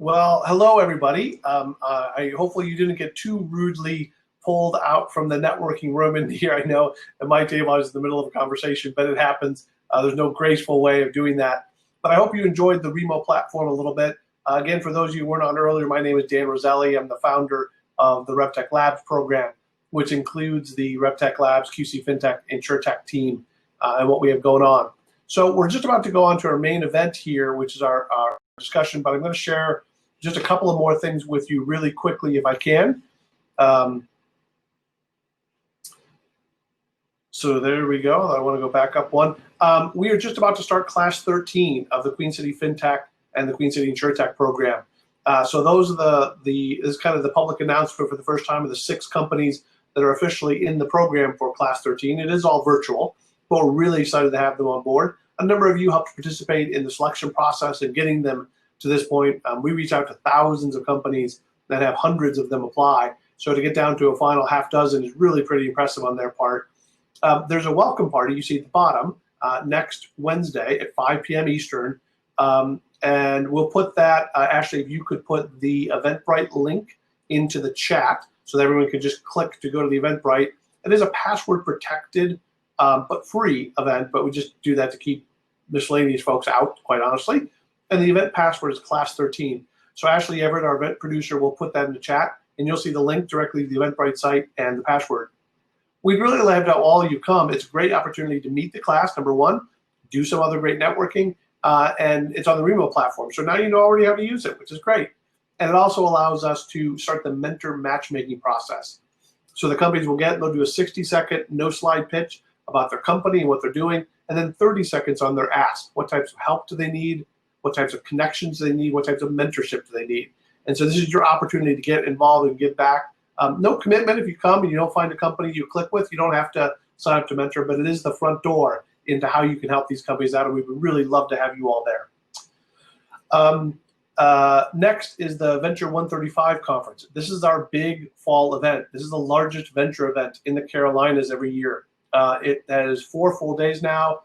Well, hello everybody. Hopefully you didn't get too rudely pulled out from the networking room in here. I know at my table I was in the middle of a conversation, but it happens. There's no graceful way of doing that. But I hope you enjoyed the Remo platform a little bit. Again, for those of you who weren't on earlier, my name is Dan Roselli. I'm the founder of the RevTech Labs program, which includes the RevTech Labs, QC FinTech, Insurtech team, and what we have going on. So we're just about to go on to our main event here, which is our discussion, but I'm going to share just a couple of more things with you really quickly if I can. So there we go. I want to go back up one. We are just about to start class 13 of the Queen City FinTech and the Queen City Insurtech program. So those are this is kind of the public announcement for the first time of the 6 companies that are officially in the program for class 13. It is all virtual, but we're really excited to have them on board. A number of you helped participate in the selection process and getting them to this point. We reach out to thousands of companies that have hundreds of them apply. So to get down to a final half dozen is really pretty impressive on their part. There's a welcome party you see at the bottom next Wednesday at 5 p.m. Eastern. And we'll put that, Ashley, if you could put the Eventbrite link into the chat so that everyone can just click to go to the Eventbrite. It is a password protected but free event, but we just do that to keep miscellaneous folks out, quite honestly. And the event password is class 13. So Ashley Everett, our event producer, will put that in the chat, and you'll see the link directly to the Eventbrite site and the password. We'd really love to have all of you come. It's a great opportunity to meet the class, number one, do some other great networking, and it's on the Remo platform. So now you know already how to use it, which is great. And it also allows us to start the mentor matchmaking process. So the companies they'll do a 60-second no-slide pitch about their company and what they're doing, and then 30 seconds on their ask. What types of help do they need? What types of connections do they need? What types of mentorship do they need? And so this is your opportunity to get involved and give back. No commitment. If you come and you don't find a company you click with, you don't have to sign up to mentor, but it is the front door into how you can help these companies out, and we would really love to have you all there. Next is the Venture 135 conference. This is our big fall event. This is the largest venture event in the Carolinas every year. It has 4 full days now,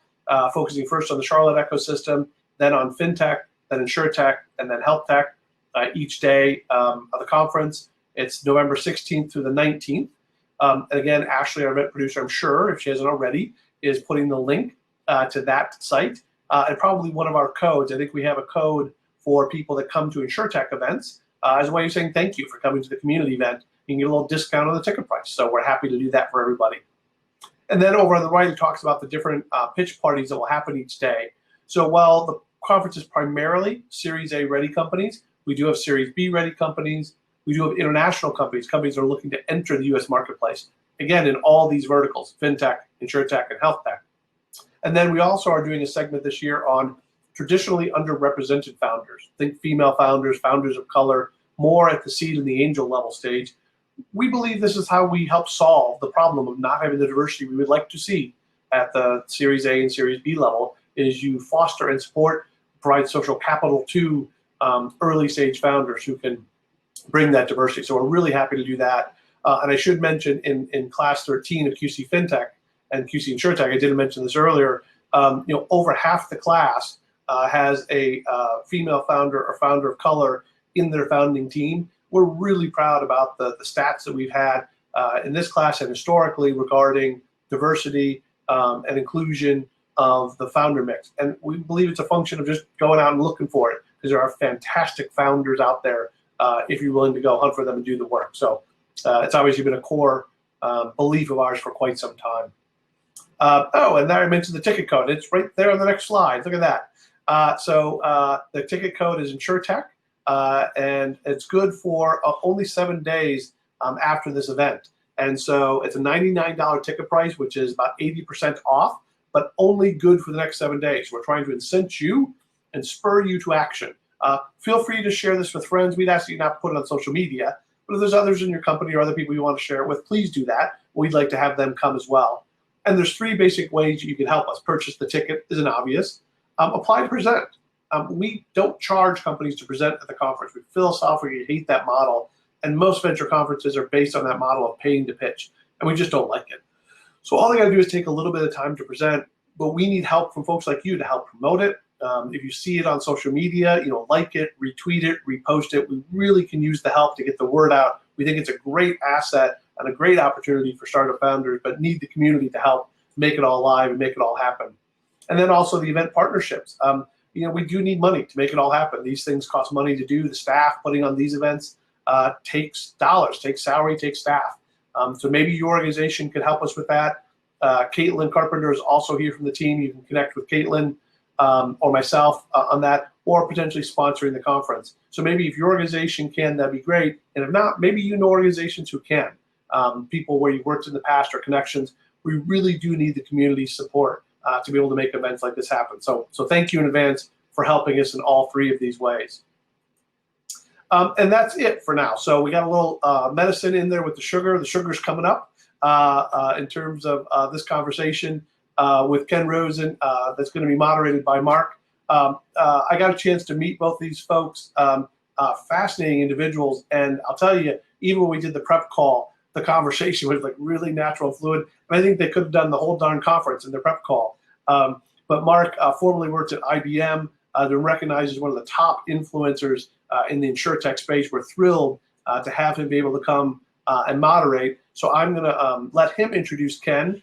focusing first on the Charlotte ecosystem, then on FinTech, then Insurtech, and then HealthTech each day of the conference. It's November 16th through the 19th. And again, Ashley, our event producer, I'm sure, if she hasn't already, is putting the link to that site. And probably one of our codes, I think we have a code for people that come to Insurtech events as a way of saying thank you for coming to the community event. You can get a little discount on the ticket price. So we're happy to do that for everybody. And then over on the right, it talks about the different pitch parties that will happen each day. So while the conference is primarily Series A ready companies, we do have Series B ready companies. We do have international companies that are looking to enter the U.S. marketplace. Again, in all these verticals, FinTech, Insurtech, and HealthTech. And then we also are doing a segment this year on traditionally underrepresented founders. Think female founders, founders of color, more at the seed and the angel level stage. We believe this is how we help solve the problem of not having the diversity we would like to see at the Series A and Series B level. Is you foster and support, provide social capital to early stage founders who can bring that diversity. So we're really happy to do that. And I should mention in class 13 of QC FinTech and QC Insurtech, I didn't mention this earlier, over half the class has a female founder or founder of color in their founding team. We're really proud about the stats that we've had in this class and historically regarding diversity and inclusion of the founder mix. And we believe it's a function of just going out and looking for it, because there are fantastic founders out there if you're willing to go hunt for them and do the work. So it's obviously been a core belief of ours for quite some time. And there I mentioned the ticket code. It's right there on the next slide. Look at that. So the ticket code is Insurtech, and it's good for only 7 days after this event. And so it's a $99 ticket price, which is about 80% off, but only good for the next 7 days. We're trying to incent you and spur you to action. Feel free to share this with friends. We'd ask you not to put it on social media, but if there's others in your company or other people you want to share it with, please do that. We'd like to have them come as well. And there's 3 basic ways you can help us. Purchase the ticket is an obvious. Apply to present. We don't charge companies to present at the conference. We philosophically hate that model, and most venture conferences are based on that model of paying to pitch, and we just don't like it. So all they got to do is take a little bit of time to present, but we need help from folks like you to help promote it, If you see it on social media, like it, retweet it, repost it. We really can use the help to get the word out. We think it's a great asset and a great opportunity for startup founders, but need the community to help make it all live and make it all happen. And then also the event partnerships. We do need money to make it all happen. These things cost money to do. The staff putting on these events takes dollars, takes salary, takes staff. So maybe your organization could help us with that. Caitlin Carpenter is also here from the team. You can connect with Caitlin or myself on that, or potentially sponsoring the conference. So maybe if your organization can, that'd be great. And if not, maybe you know organizations who can. People where you've worked in the past or connections. We really do need the community support to be able to make events like this happen. So thank you in advance for helping us in all three of these ways. And that's it for now. So we got a little medicine in there with the sugar. The sugar's coming up in terms of this conversation with Ken Rosen that's going to be moderated by Mark. I got a chance to meet both these folks, fascinating individuals. And I'll tell you, even when we did the prep call, the conversation was like really natural and fluid. And I think they could have done the whole darn conference in their prep call. But Mark formerly worked at IBM. They're recognized as one of the top influencers in the Insurtech space. We're thrilled to have him be able to come and moderate. So I'm going to let him introduce Ken,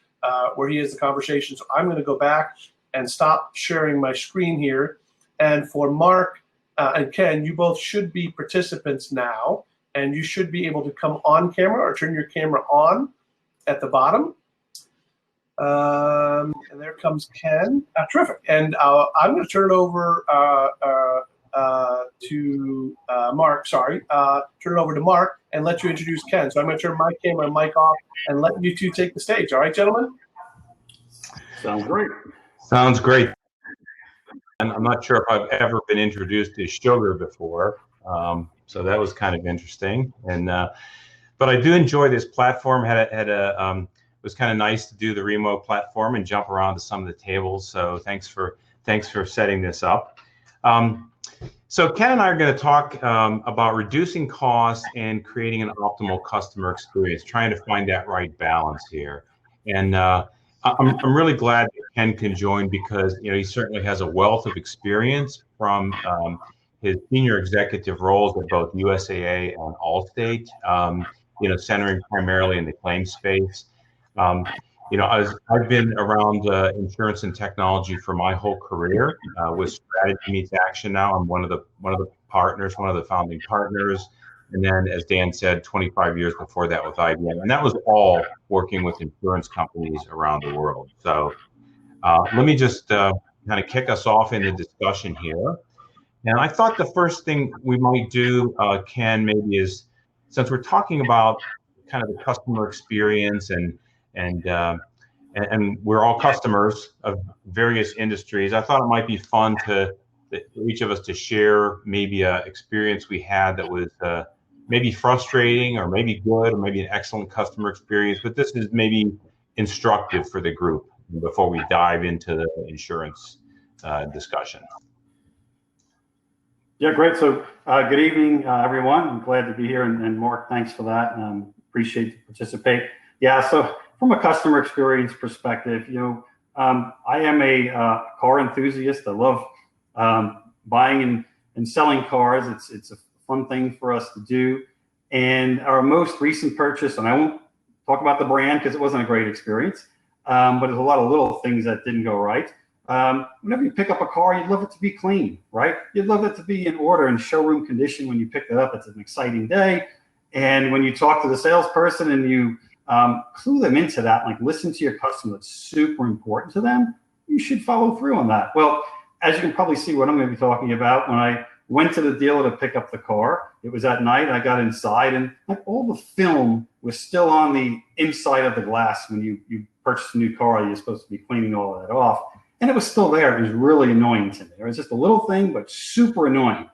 where he has the conversation. So I'm going to go back and stop sharing my screen here. And for Mark and Ken, you both should be participants now. And you should be able to come on camera or turn your camera on at the bottom. And there comes Ken. Terrific. And I'm going to turn it over to Mark. Sorry. Turn it over to Mark and let you introduce Ken. So I'm going to turn my camera and mic off and let you two take the stage. All right, gentlemen? Sounds great. Sounds great. And I'm not sure if I've ever been introduced to sugar before. So that was kind of interesting, and but I do enjoy this platform. It was kind of nice to do the remote platform and jump around to some of the tables. So thanks for setting this up. So Ken and I are going to talk about reducing costs and creating an optimal customer experience, trying to find that right balance here. And I'm really glad that Ken can join because he certainly has a wealth of experience from his senior executive roles at both USAA and Allstate, centering primarily in the claims space. I've been around insurance and technology for my whole career. With Strategy Meets Action now, I'm one of the partners, one of the founding partners, and then, as Dan said, 25 years before that with IBM, and that was all working with insurance companies around the world. So let me just kind of kick us off in the discussion here. And I thought the first thing we might do, Ken, maybe is, since we're talking about kind of the customer experience and we're all customers of various industries, I thought it might be fun for each of us to share maybe an experience we had that was maybe frustrating or maybe good or maybe an excellent customer experience, but this is maybe instructive for the group before we dive into the insurance discussion. Yeah, great. So good evening, everyone. I'm glad to be here. And Mark, thanks for that. Appreciate you participate. Yeah, so from a customer experience perspective, I am a car enthusiast. I love buying and selling cars. It's a fun thing for us to do. And our most recent purchase, and I won't talk about the brand because it wasn't a great experience, but there's a lot of little things that didn't go right. Whenever you pick up a car, you'd love it to be clean, right? You'd love it to be in order and showroom condition when you pick it up. It's an exciting day. And when you talk to the salesperson and you clue them into that, like listen to your customer, it's super important to them, you should follow through on that. Well, as you can probably see what I'm going to be talking about, when I went to the dealer to pick up the car, it was at night, I got inside and like all the film was still on the inside of the glass. When you purchase a new car, you're supposed to be cleaning all of that off. And it was still there. It was really annoying to me. It was just a little thing, but super annoying.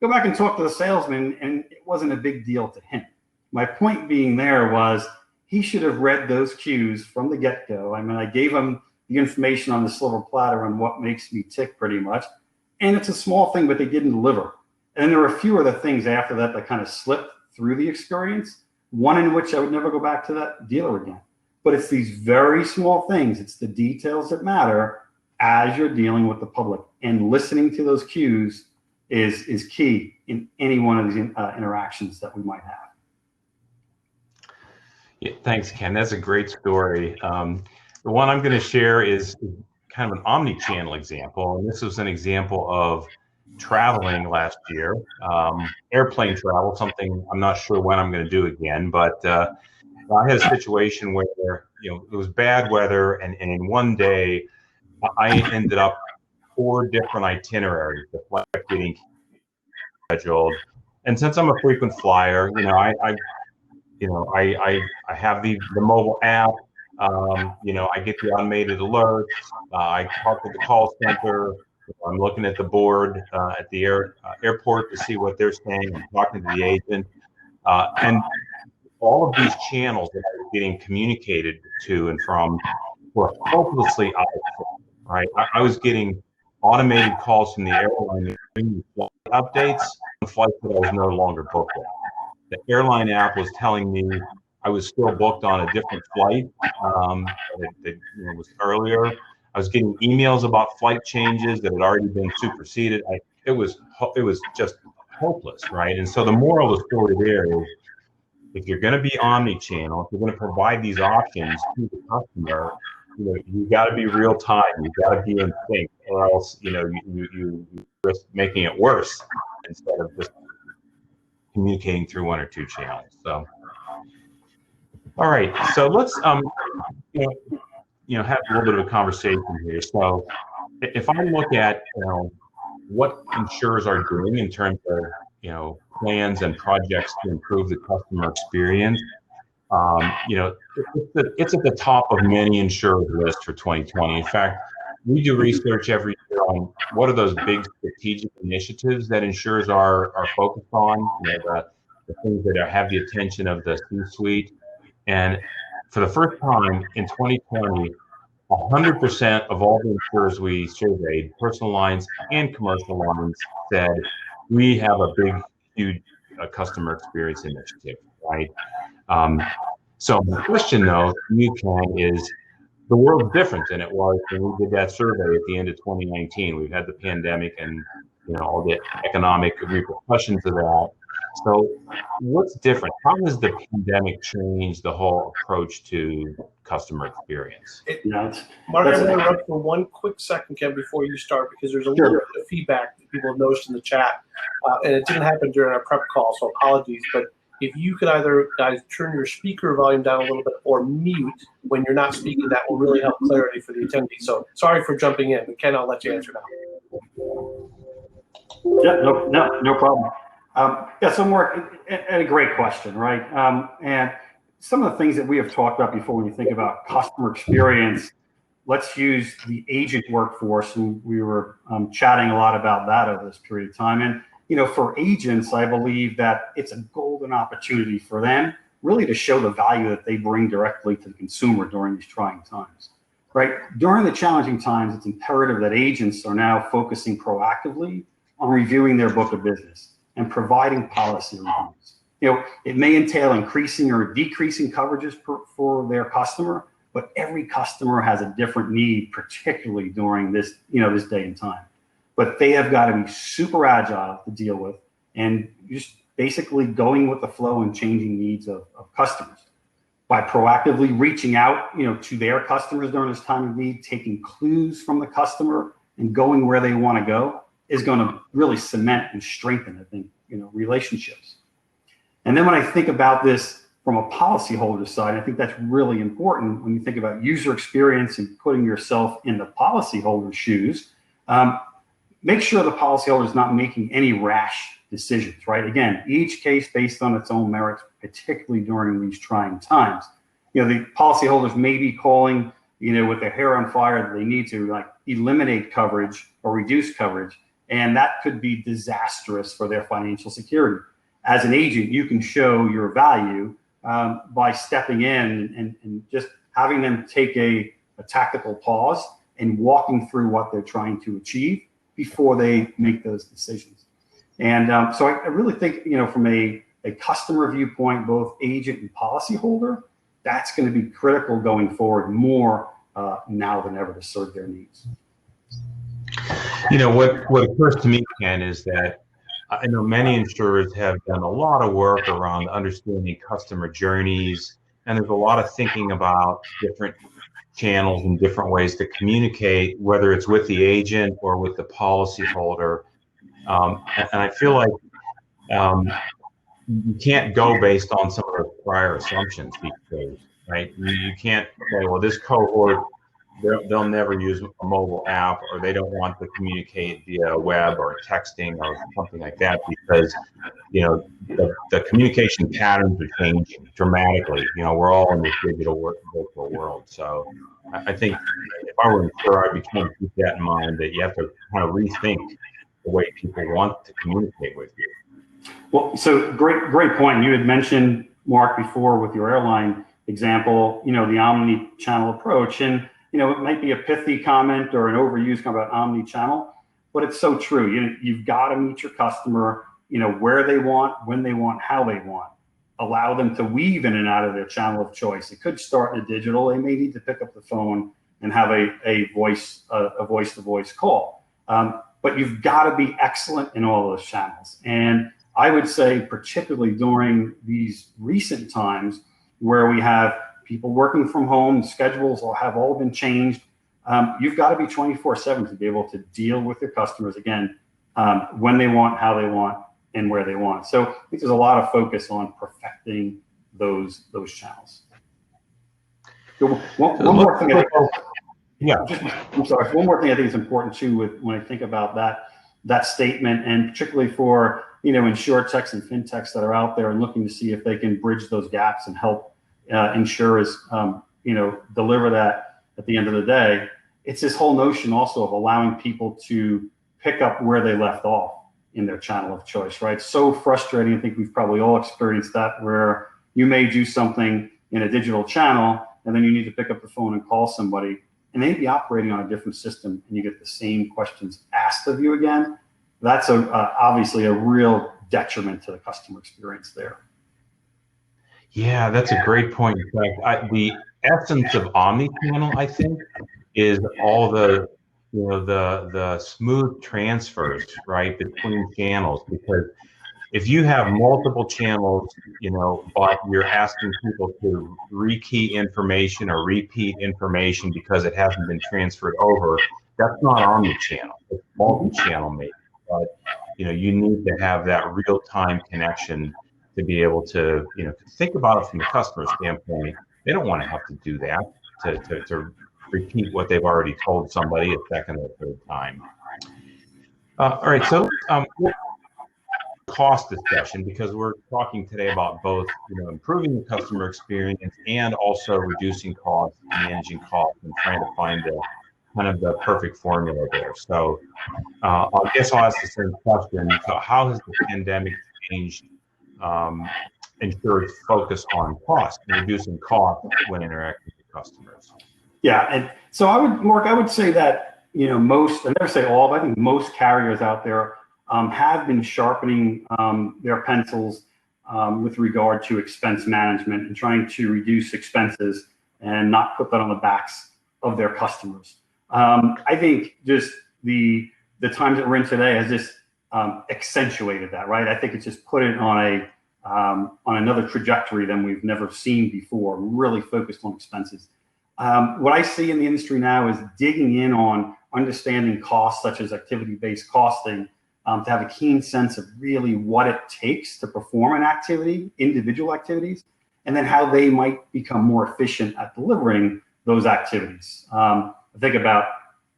Go back and talk to the salesman, and it wasn't a big deal to him. My point being there was he should have read those cues from the get-go. I mean, I gave him the information on the silver platter on what makes me tick pretty much. And it's a small thing, but they didn't deliver. And there were a few other things after that that kind of slipped through the experience, one in which I would never go back to that dealer again. But it's these very small things. It's the details that matter. as you're dealing with the public, and listening to those cues is key in any one of these interactions that we might have. Yeah, thanks, Ken. That's a great story. The one I'm going to share is kind of an omni-channel example, and this was an example of traveling last year, airplane travel, something I'm not sure when I'm going to do again, but I had a situation where it was bad weather, and in one day I ended up 4 different itineraries. The flight getting scheduled, and since I'm a frequent flyer, I have the mobile app. I get the automated alerts. I talk to the call center. I'm looking at the board at the airport to see what they're saying. I'm talking to the agent, and all of these channels that I was getting communicated to and from were hopelessly out of sync, right? I was getting automated calls from the airline flight updates on flights that I was no longer booked on. The airline app was telling me I was still booked on a different flight that was earlier. I was getting emails about flight changes that had already been superseded. It was just hopeless, right? And so the moral of the story there is, if you're going to be omni-channel, if you're going to provide these options to the customer, you got to be real time. You got to be in sync, or else you risk making it worse instead of just communicating through 1 or 2 channels. So, all right. So let's have a little bit of a conversation here. So, if I look at what insurers are doing in terms of plans and projects to improve the customer experience, it's at the top of many insurers' lists for 2020. In fact, we do research every year on what are those big strategic initiatives that insurers are focused on, the things that have the attention of the C-suite. And for the first time in 2020, 100% of all the insurers we surveyed, personal lines and commercial lines, said we have a big, huge customer experience initiative, right? So my question, though, to you, Ken, is the world's different than it was when we did that survey at the end of 2019. We've had the pandemic and all the economic repercussions of that. So what's different? How has the pandemic changed the whole approach to customer experience? Mark, I'm going to interrupt for one quick second, Ken, before you start, because there's a little bit of feedback that people have noticed in the chat, and it didn't happen during our prep call, so apologies. But if you could either, guys, turn your speaker volume down a little bit or mute when you're not speaking, that will really help clarity for the attendees. So sorry for jumping in, but Ken, I'll let you answer now. Yeah, no problem. So Mark, a great question, right? And some of the things that we have talked about before when you think about customer experience, let's use the agent workforce, and we were chatting a lot about that over this period of time. And for agents, I believe that it's a golden opportunity for them really to show the value that they bring directly to the consumer during these trying times, right? During the challenging times, it's imperative that agents are now focusing proactively on reviewing their book of business and providing policy reviews. It may entail increasing or decreasing coverages for their customer, but every customer has a different need, particularly during this, this day and time. But they have got to be super agile to deal with, and just basically going with the flow and changing needs of customers by proactively reaching out, to their customers during this time of need, taking clues from the customer and going where they want to go is going to really cement and strengthen, I think, relationships. And then when I think about this from a policyholder side, I think that's really important when you think about user experience and putting yourself in the policyholder's shoes. Make sure the policyholder is not making any rash decisions, right? Again, each case based on its own merits, particularly during these trying times. The policyholders may be calling, with their hair on fire, that they need to eliminate coverage or reduce coverage, and that could be disastrous for their financial security. As an agent, you can show your value by stepping in and just having them take a tactical pause and walking through what they're trying to achieve before they make those decisions. And so I really think, from a customer viewpoint, both agent and policyholder, that's going to be critical going forward more now than ever to serve their needs. What occurs to me, Ken, is that I know many insurers have done a lot of work around understanding customer journeys, and there's a lot of thinking about different channels and different ways to communicate, whether it's with the agent or with the policyholder. And I feel like you can't go based on some of the prior assumptions these days, right? You can't say, well, this cohort, they'll never use a mobile app, or they don't want to communicate via web or texting or something like that, because the communication patterns are changing dramatically. We're all in this virtual world. So I think if I were insurer, I'd be trying to keep that in mind, that you have to kind of rethink the way people want to communicate with you. Well, so great point. You had mentioned, Mark, before with your airline example, the omni-channel approach, and it might be a pithy comment or an overused comment about omni-channel, but it's so true. You've got to meet your customer, where they want, when they want, how they want. Allow them to weave in and out of their channel of choice. It could start in a digital. They may need to pick up the phone and have a voice-to-voice call. But you've got to be excellent in all those channels. And I would say, particularly during these recent times where we have people working from home, schedules have all been changed, you've got to be 24/7 to be able to deal with your customers, again, when they want, how they want, and where they want. So I think there's a lot of focus on perfecting those channels. One more thing I think is important too, when I think about that statement, and particularly for Insurtechs and fintechs that are out there and looking to see if they can bridge those gaps and help insurers deliver that at the end of the day. It's this whole notion also of allowing people to pick up where they left off in their channel of choice, right? So frustrating. I think we've probably all experienced that, where you may do something in a digital channel and then you need to pick up the phone and call somebody, and they'd be operating on a different system, and you get the same questions asked of you again. That's obviously a real detriment to the customer experience there. Yeah, that's a great point. In fact, the essence of omni-channel, I think, is all the smooth transfers, right, between channels. Because if you have multiple channels, but you're asking people to rekey information or repeat information because it hasn't been transferred over, that's not omni-channel. It's multi-channel maybe. But you need to have that real-time connection to be able to think about it from the customer standpoint. They don't want to have to do that to repeat what they've already told somebody a second or third time. All right, so cost discussion, because we're talking today about both improving the customer experience and also reducing costs, managing costs, and trying to find the perfect formula there. So I guess I'll ask the same question. So how has the pandemic changed insurers' focus on cost and reducing costs when interacting with customers? Yeah, and so I would say that most, I never say all, but I think most carriers out there have been sharpening their pencils with regard to expense management and trying to reduce expenses and not put that on the backs of their customers. I think just the times that we're in today has just accentuated that, right? I think it's just put it on another trajectory than we've never seen before, really focused on expenses. What I see in the industry now is digging in on understanding costs, such as activity-based costing, to have a keen sense of really what it takes to perform an activity, individual activities, and then how they might become more efficient at delivering those activities. I think about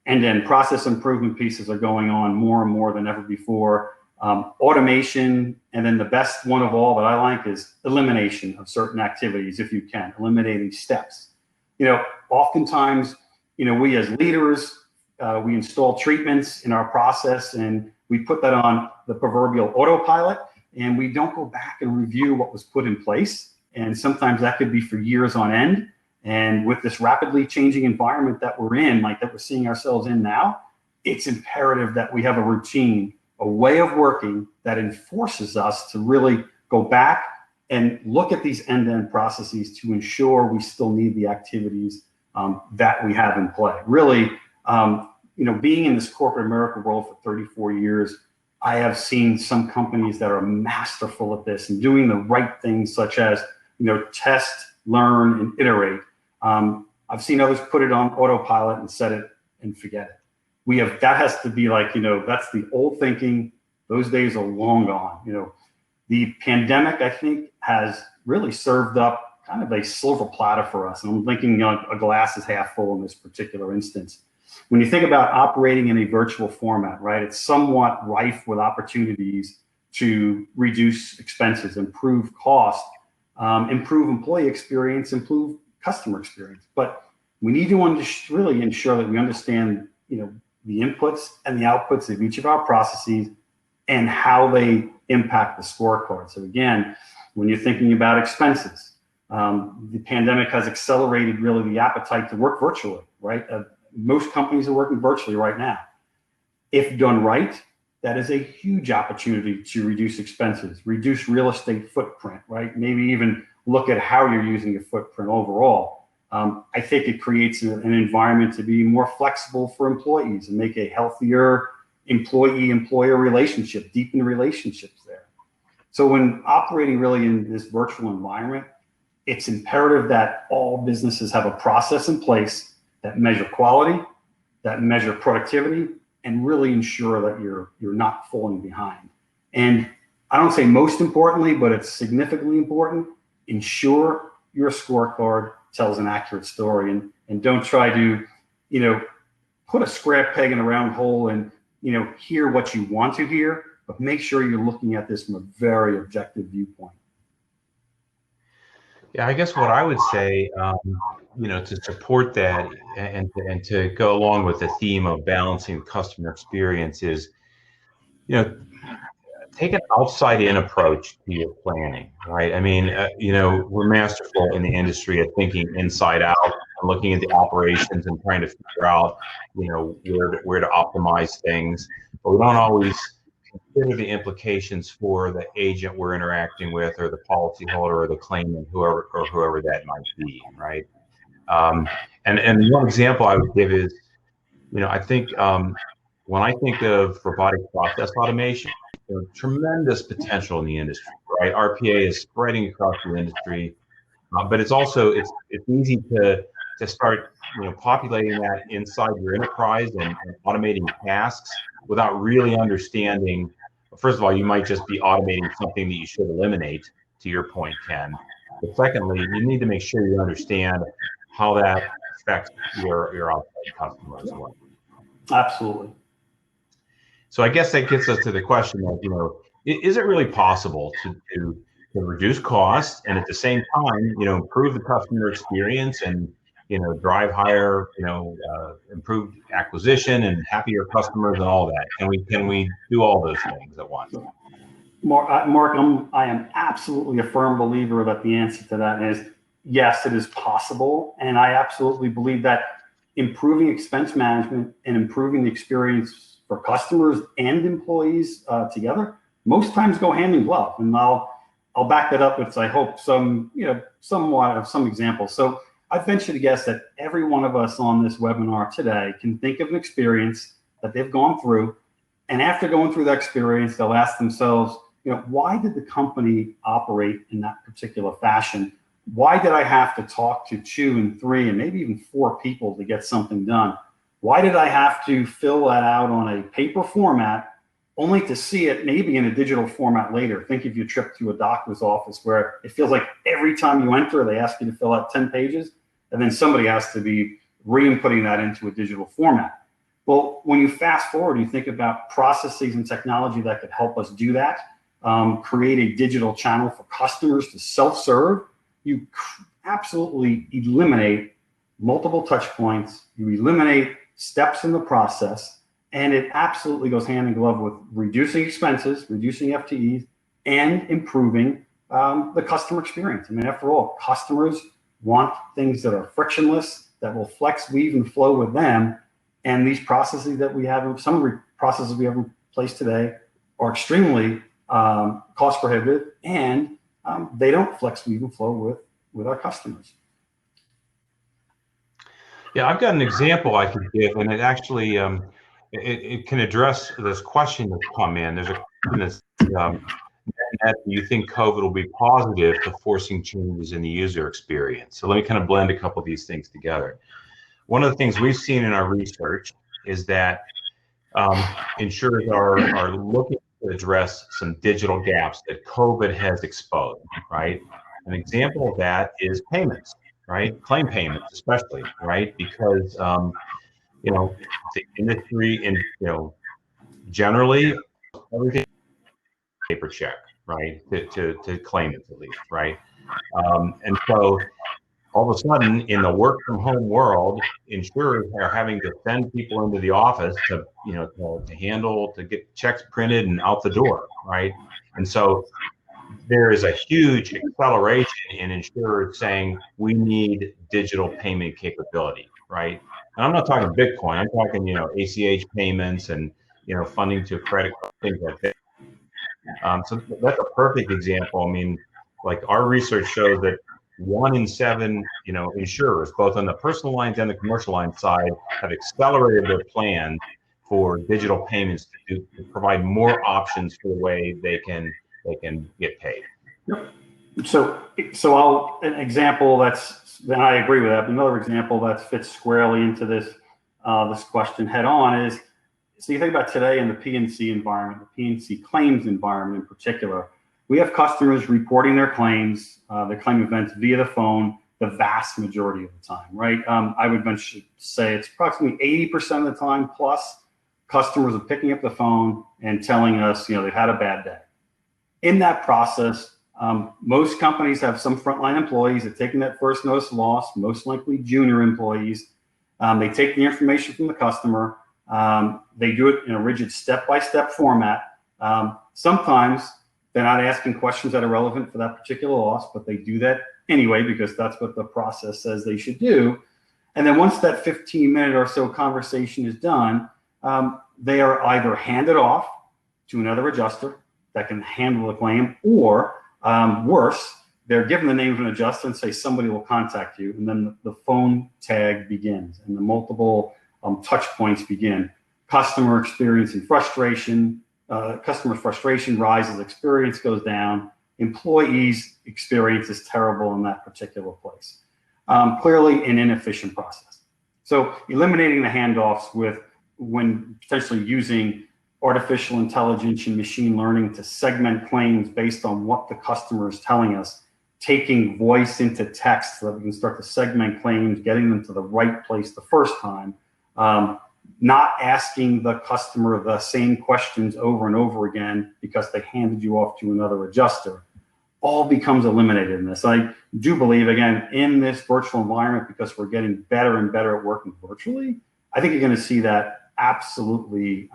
end-to-end process improvement pieces are going on more and more than ever before. Automation, and then the best one of all that I like is elimination of certain activities, if you can, eliminating steps. Oftentimes, we as leaders, we install treatments in our process and we put that on the proverbial autopilot, and we don't go back and review what was put in place. And sometimes that could be for years on end. And with this rapidly changing environment that we're in, like that we're seeing ourselves in now, it's imperative that we have a routine, a way of working that enforces us to really go back and look at these end-to-end processes to ensure we still need the activities that we have in play. Really being in this corporate America world for 34 years, I have seen some companies that are masterful at this and doing the right things, such as, test, learn, and iterate. I've seen others put it on autopilot and set it and forget it. That has to be like, that's the old thinking. Those days are long gone. The pandemic, I think, has really served up kind of a silver platter for us. And I'm thinking a glass is half full in this particular instance. When you think about operating in a virtual format, right, it's somewhat rife with opportunities to reduce expenses, improve cost, improve employee experience, improve customer experience. But we need to really ensure that we understand, the inputs and the outputs of each of our processes and how they impact the scorecard. So again, when you're thinking about expenses, the pandemic has accelerated really the appetite to work virtually, right? Most companies are working virtually right now. If done right, that is a huge opportunity to reduce expenses, reduce real estate footprint, right? Maybe even look at how you're using your footprint overall. I think it creates an environment to be more flexible for employees and make a healthier employee-employer relationship, deepen relationships there. So when operating really in this virtual environment, it's imperative that all businesses have a process in place that measure quality, that measure productivity, and really ensure that you're not falling behind. And I don't say most importantly, but it's significantly important, ensure your scorecard tells an accurate story, and don't try to, put a square peg in a round hole and, hear what you want to hear, but make sure you're looking at this from a very objective viewpoint. Yeah, I guess what I would say, to support that and to go along with the theme of balancing customer experience is, take an outside-in approach to your planning, right? I mean, we're masterful in the industry at thinking inside out and looking at the operations and trying to figure out, where to optimize things, but we don't always consider the implications for the agent we're interacting with, or the policyholder, or the claimant, whoever that might be, right? And one example I would give is, I think when I think of robotic process automation, tremendous potential in the industry, right? RPA is spreading across the industry, but it's also it's easy to start populating that inside your enterprise and automating tasks without really understanding. First of all, you might just be automating something that you should eliminate, to your point, Ken. But secondly, you need to make sure you understand how that affects your outside customer as well. Absolutely. So I guess that gets us to the question of, is it really possible to reduce costs and at the same time, improve the customer experience and, drive higher, improved acquisition and happier customers and all that? Can we do all those things at once? Mark, I am absolutely a firm believer that the answer to that is yes, it is possible. And I absolutely believe that improving expense management and improving the experience for customers and employees together most times go hand in glove. And I'll back that up with, I hope, somewhat of some examples. So I venture to guess that every one of us on this webinar today can think of an experience that they've gone through. And after going through that experience, they'll ask themselves, why did the company operate in that particular fashion? Why did I have to talk to 2 and 3 and maybe even 4 people to get something done? Why did I have to fill that out on a paper format only to see it maybe in a digital format later? Think of your trip to a doctor's office where it feels like every time you enter, they ask you to fill out 10 pages, and then somebody has to be re-inputting that into a digital format. Well, when you fast forward, you think about processes and technology that could help us do that, create a digital channel for customers to self-serve. You absolutely eliminate multiple touch points. You eliminate steps in the process, and it absolutely goes hand in glove with reducing expenses, reducing FTEs, and improving the customer experience. I mean, after all, customers want things that are frictionless, that will flex, weave, and flow with them. And these processes that we have, some of the processes we have in place today are extremely cost prohibitive, and they don't flex, weave, and flow with our customers. Yeah, I've got an example I could give, and it actually it can address this question that's come in. There's a question that's do you think COVID will be positive to forcing changes in the user experience? So let me kind of blend a couple of these things together. One of the things we've seen in our research is that insurers are looking to address some digital gaps that COVID has exposed, right? An example of that is payments, right? Claim payments, especially, right? Because, the industry and, generally everything paper check, right? To claimants at least, right? And so all of a sudden in the work from home world, insurers are having to send people into the office to, to get checks printed and out the door, right? And so there is a huge acceleration in insurers saying we need digital payment capability, right? And I'm not talking Bitcoin, I'm talking, ACH payments and, funding to credit cards, things like that. So that's a perfect example. I mean, like our research shows that 1 in 7, insurers, both on the personal lines and the commercial line side, have accelerated their plan for digital payments to provide more options for the way they can get paid. So an example then I agree with that. But another example that fits squarely into this question head on is, so you think about today in the P&C environment, the P&C claims environment in particular, we have customers reporting their claims, their claim events via the phone the vast majority of the time, right? I would say it's approximately 80% of the time plus customers are picking up the phone and telling us, they've had a bad day. In that process, most companies have some frontline employees that are taking that first notice of loss, most likely junior employees. They take the information from the customer. They do it in a rigid step-by-step format. Sometimes they're not asking questions that are relevant for that particular loss, but they do that anyway because that's what the process says they should do. And then once that 15-minute or so conversation is done, they are either handed off to another adjuster that can handle the claim, or worse, they're given the name of an adjuster and say somebody will contact you, and then the phone tag begins and the multiple touch points begin. Customer experience and frustration, customer frustration rises, experience goes down, employees' experience is terrible in that particular place. Clearly an inefficient process. So eliminating the handoffs when potentially using artificial intelligence and machine learning to segment claims based on what the customer is telling us, taking voice into text so that we can start to segment claims, getting them to the right place the first time, not asking the customer the same questions over and over again because they handed you off to another adjuster, all becomes eliminated in this. I do believe, again, in this virtual environment, because we're getting better and better at working virtually, I think you're going to see that absolutely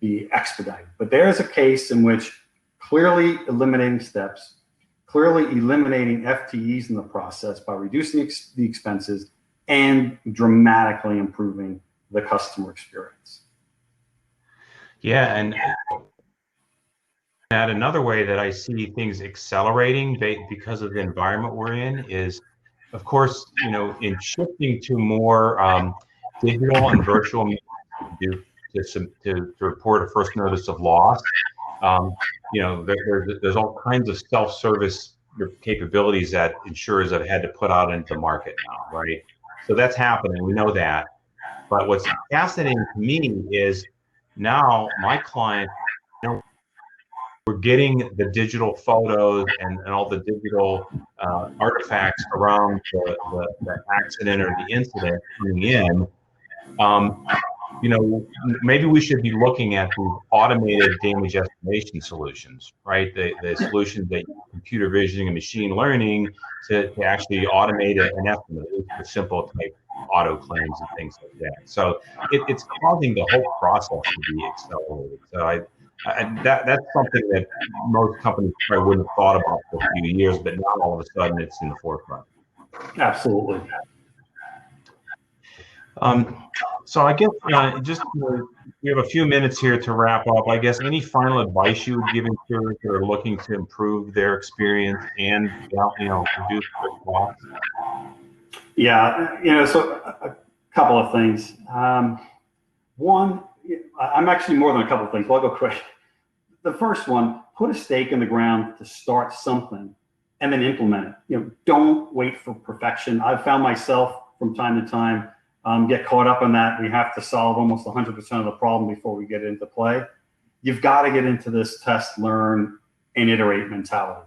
be expedited. But there is a case in which clearly eliminating steps, clearly eliminating FTEs in the process by reducing the expenses and dramatically improving the customer experience. Yeah, and another way that I see things accelerating because of the environment we're in is, of course, in shifting to more digital and virtual to report a first notice of loss. There's all kinds of self-service capabilities that insurers have had to put out into the market now, right? So that's happening. We know that. But what's fascinating to me is now my client, we're getting the digital photos and all the digital artifacts around the accident or the incident coming in. Maybe we should be looking at the automated damage estimation solutions, right? The solutions that use computer vision and machine learning to actually automate an estimate, for simple type auto claims and things like that. So it's causing the whole process to be accelerated. So that's something that most companies probably wouldn't have thought about for a few years, but now all of a sudden it's in the forefront. Absolutely. So I guess we have a few minutes here to wrap up. I guess any final advice you would give insurers who are looking to improve their experience and reduce their costs? Yeah, so Couple of things. One, I'm actually more than a couple of things, but I'll go quick. The first one, put a stake in the ground to start something and then implement it. Don't wait for perfection. I've found myself from time to time get caught up in that. We have to solve almost 100% of the problem before we get into play. You've got to get into this test, learn, and iterate mentality.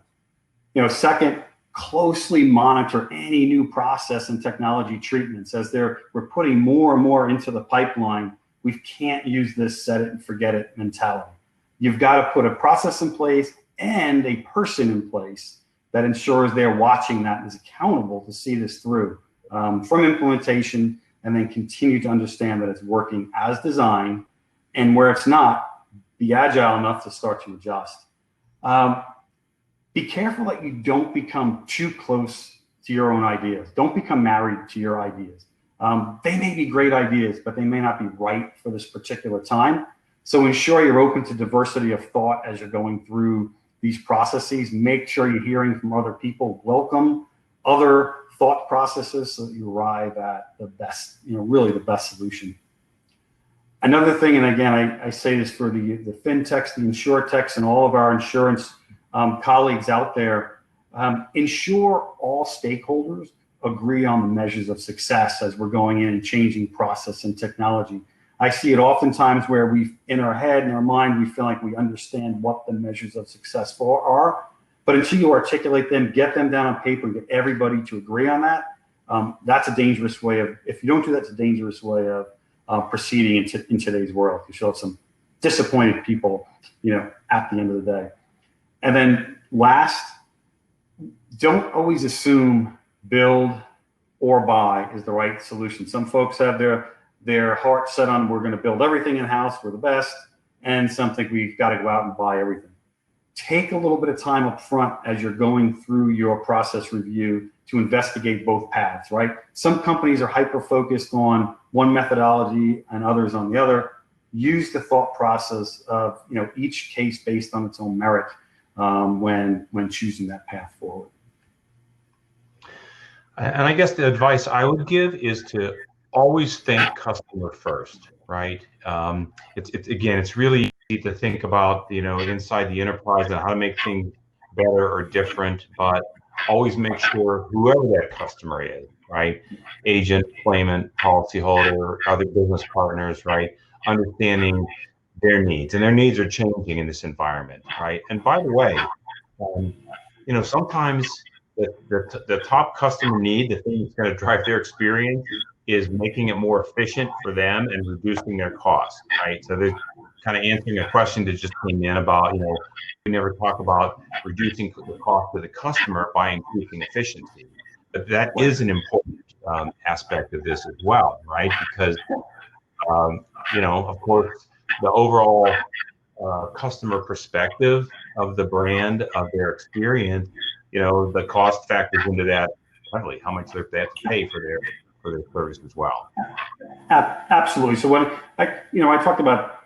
Second, closely monitor any new process and technology treatments as we're putting more and more into the pipeline. We can't use this set it and forget it mentality. You've got to put a process in place and a person in place that ensures they're watching that and is accountable to see this through from implementation, and then continue to understand that it's working as designed, and where it's not, be agile enough to start to adjust. Be careful that you don't become too close to your own ideas. Don't become married to your ideas. They may be great ideas, but they may not be right for this particular time. So ensure you're open to diversity of thought as you're going through these processes. Make sure you're hearing from other people. Welcome other thought processes so that you arrive at the best, really the best solution. Another thing, and again, I say this for the fintechs, the insurtechs, and all of our insurance colleagues out there, ensure all stakeholders agree on the measures of success as we're going in and changing process and technology. I see it oftentimes where in our head, in our mind, we feel like we understand what the measures of success are, but until you articulate them, get them down on paper, and get everybody to agree on that, that's a dangerous way of, if you don't do that, it's a dangerous way of proceeding in today's world. You'll have some disappointed people, at the end of the day. And then last, don't always assume build or buy is the right solution. Some folks have their heart set on, we're going to build everything in-house, we're the best, and some think we've got to go out and buy everything. Take a little bit of time up front as you're going through your process review to investigate both paths, right? Some companies are hyper-focused on one methodology and others on the other. Use the thought process of each case based on its own merit when choosing that path forward. And I guess the advice I would give is to always think customer first, right? It's really easy to think about, inside the enterprise and how to make things better or different, but always make sure whoever that customer is, right? Agent, claimant, policyholder, other business partners, right? Understanding their needs, and their needs are changing in this environment, right? And by the way, sometimes the top customer need, the thing that's going to drive their experience, is making it more efficient for them and reducing their costs, right? So they're kind of answering a question that just came in about, we never talk about reducing the cost to the customer by increasing efficiency. But that is an important aspect of this as well, right? Because, of course, the overall customer perspective of the brand, of their experience, the cost factors into that heavily, how much they have to pay for their service as well. Absolutely. So when I talked about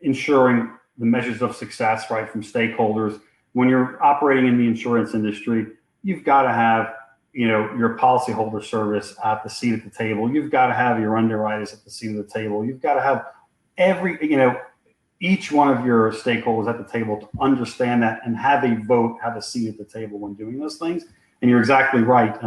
ensuring the measures of success, right, from stakeholders. When you're operating in the insurance industry, you've got to have your policyholder service at the seat at the table. You've got to have your underwriters at the seat of the table. You've got to have each one of your stakeholders at the table to understand that and have a vote, have a seat at the table when doing those things. And you're exactly right.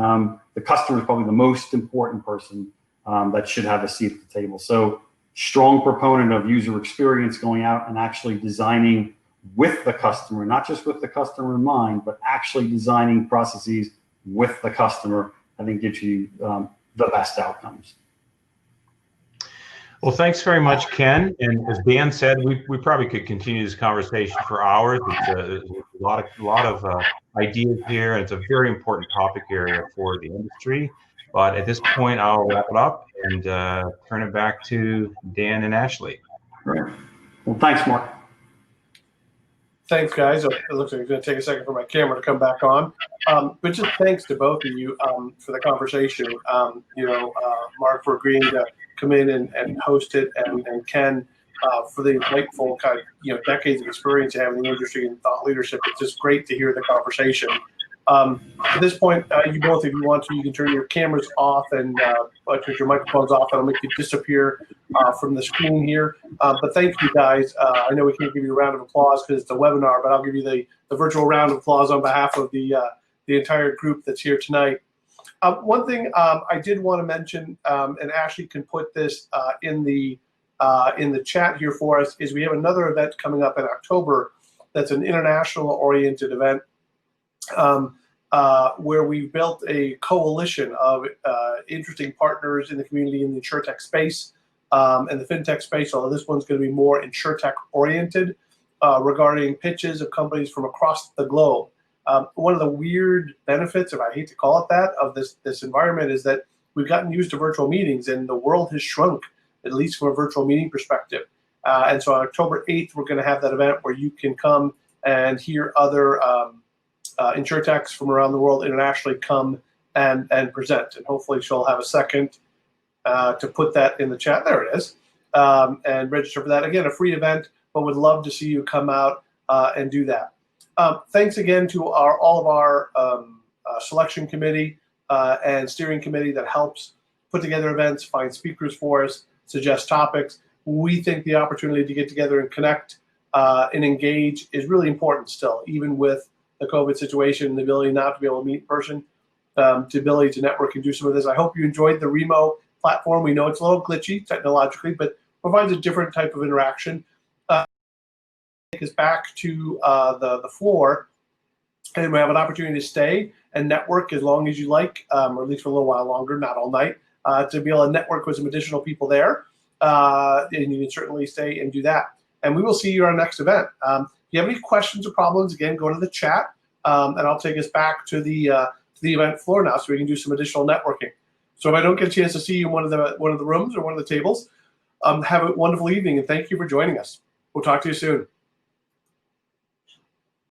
The customer is probably the most important person that should have a seat at the table. So strong proponent of user experience, going out and actually designing with the customer, not just with the customer in mind, but actually designing processes with the customer, I think gives you the best outcomes. Well, thanks very much, Ken. And as Dan said, we probably could continue this conversation for hours. It's a lot of ideas here, and it's a very important topic area for the industry. But at this point, I'll wrap it up and turn it back to Dan and Ashley. Great. Well, thanks, Mark. Thanks, guys. It looks like it's going to take a second for my camera to come back on. But just thanks to both of you for the conversation. Mark for agreeing to come in and host it, and Ken for the insightful kind of decades of experience you have in the industry and thought leadership. It's just great to hear the conversation. At this point, you both, if you want to, you can turn your cameras off and turn your microphones off. That'll make you disappear from the screen here. But thank you, guys. I know we can't give you a round of applause because it's a webinar, but I'll give you the virtual round of applause on behalf of the entire group that's here tonight. One thing I did want to mention, and Ashley can put this in the chat here for us, is we have another event coming up in October that's an international-oriented event where we've built a coalition of interesting partners in the community in the Insurtech space and the FinTech space, although this one's going to be more Insurtech-oriented regarding pitches of companies from across the globe. One of the weird benefits, if I hate to call it that, of this environment is that we've gotten used to virtual meetings and the world has shrunk, at least from a virtual meeting perspective. And so on October 8th, we're going to have that event where you can come and hear other Insurtechs from around the world internationally come and present. And hopefully she'll have a second to put that in the chat. There it is. And register for that. Again, a free event, but would love to see you come out and do that. Thanks again to all of our selection committee and steering committee that helps put together events, find speakers for us, suggest topics. We think the opportunity to get together and connect and engage is really important still, even with the COVID situation, the ability not to be able to meet in person, the ability to network and do some of this. I hope you enjoyed the Remo platform. We know it's a little glitchy technologically, but provides a different type of interaction. Take us back to the floor, and we have an opportunity to stay and network as long as you like, or at least for a little while longer, not all night, to be able to network with some additional people there. And you can certainly stay and do that. And we will see you at our next event. If you have any questions or problems, again, go to the chat, and I'll take us back to the event floor now so we can do some additional networking. So if I don't get a chance to see you in one of the rooms or one of the tables, have a wonderful evening, and thank you for joining us. We'll talk to you soon.